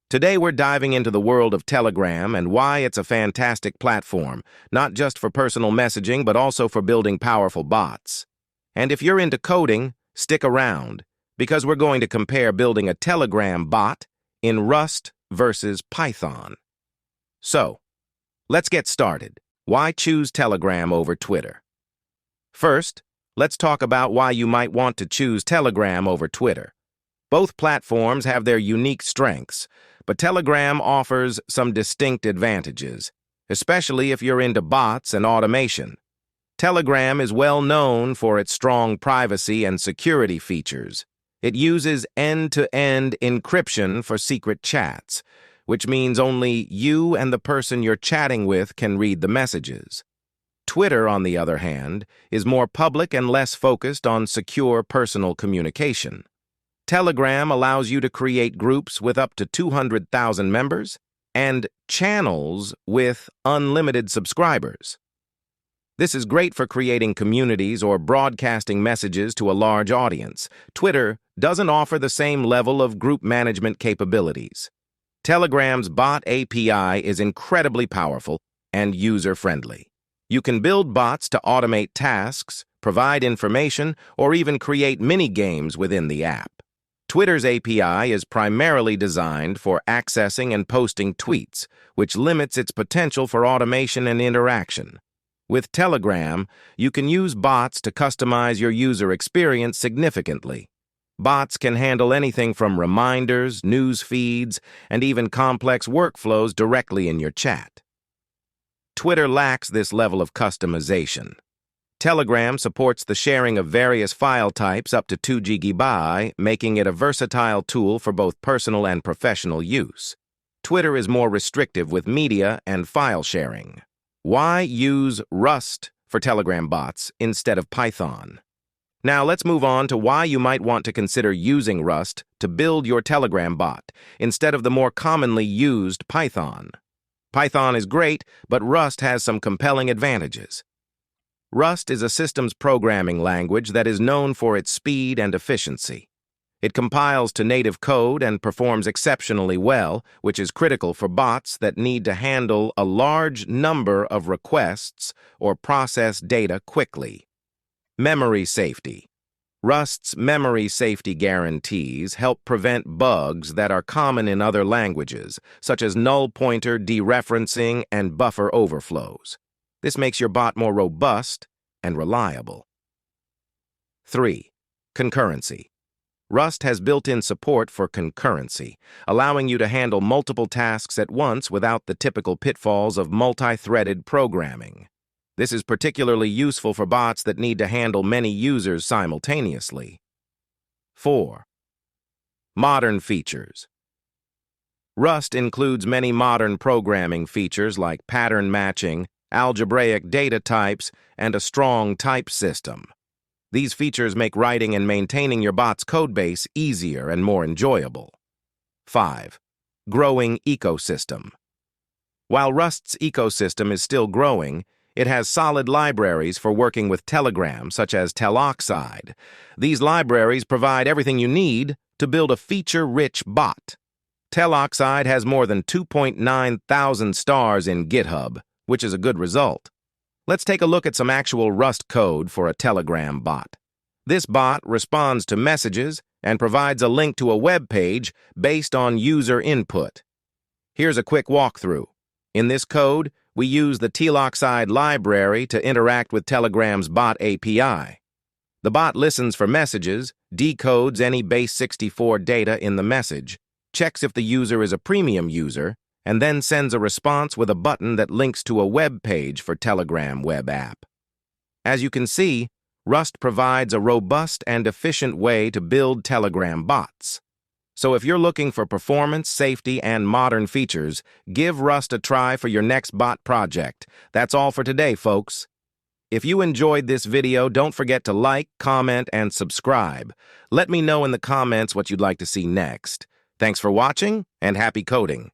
Today we're diving into the world of Telegram and why it's a fantastic platform, not just for personal messaging but also for building powerful bots. And if you're into coding, stick around, because we're going to compare building a Telegram bot in Rust versus Python. So, let's get started. Why choose Telegram over Twitter? First, let's talk about why you might want to choose Telegram over Twitter. Both platforms have their unique strengths, but Telegram offers some distinct advantages, especially if you're into bots and automation. Telegram is well known for its strong privacy and security features. It uses end-to-end encryption for secret chats, which means only you and the person you're chatting with can read the messages. Twitter, on the other hand, is more public and less focused on secure personal communication. Telegram allows you to create groups with up to 200,000 members and channels with unlimited subscribers. This is great for creating communities or broadcasting messages to a large audience. Twitter doesn't offer the same level of group management capabilities. Telegram's bot API is incredibly powerful and user-friendly. You can build bots to automate tasks, provide information, or even create mini-games within the app. Twitter's API is primarily designed for accessing and posting tweets, which limits its potential for automation and interaction. With Telegram, you can use bots to customize your user experience significantly. Bots can handle anything from reminders, news feeds, and even complex workflows directly in your chat. Twitter lacks this level of customization. Telegram supports the sharing of various file types up to 2 GB, making it a versatile tool for both personal and professional use. Twitter is more restrictive with media and file sharing. Why use Rust for Telegram bots instead of Python? Now let's move on to why you might want to consider using Rust to build your Telegram bot instead of the more commonly used Python. Python is great, but Rust has some compelling advantages. Rust is a systems programming language that is known for its speed and efficiency. It compiles to native code and performs exceptionally well, which is critical for bots that need to handle a large number of requests or process data quickly. Memory safety. Rust's memory safety guarantees help prevent bugs that are common in other languages, such as null pointer dereferencing and buffer overflows. This makes your bot more robust and reliable. 3. Concurrency. Rust has built-in support for concurrency, allowing you to handle multiple tasks at once without the typical pitfalls of multi-threaded programming. This is particularly useful for bots that need to handle many users simultaneously. 4. Modern features. Rust includes many modern programming features like pattern matching, algebraic data types, and a strong type system. These features make writing and maintaining your bot's codebase easier and more enjoyable. 5. Growing ecosystem. While Rust's ecosystem is still growing, it has solid libraries for working with Telegram, such as Teloxide. These libraries provide everything you need to build a feature-rich bot. Teloxide has more than 2.9 thousand stars in GitHub, which is a good result. Let's take a look at some actual Rust code for a Telegram bot. This bot responds to messages and provides a link to a web page based on user input. Here's a quick walkthrough. In this code, we use the Teloxide library to interact with Telegram's bot API. The bot listens for messages, decodes any base64 data in the message, checks if the user is a premium user, and then sends a response with a button that links to a web page for Telegram web app. As you can see, Rust provides a robust and efficient way to build Telegram bots. So if you're looking for performance, safety, and modern features, give Rust a try for your next bot project. That's all for today, folks. If you enjoyed this video, don't forget to like, comment, and subscribe. Let me know in the comments what you'd like to see next. Thanks for watching, and happy coding.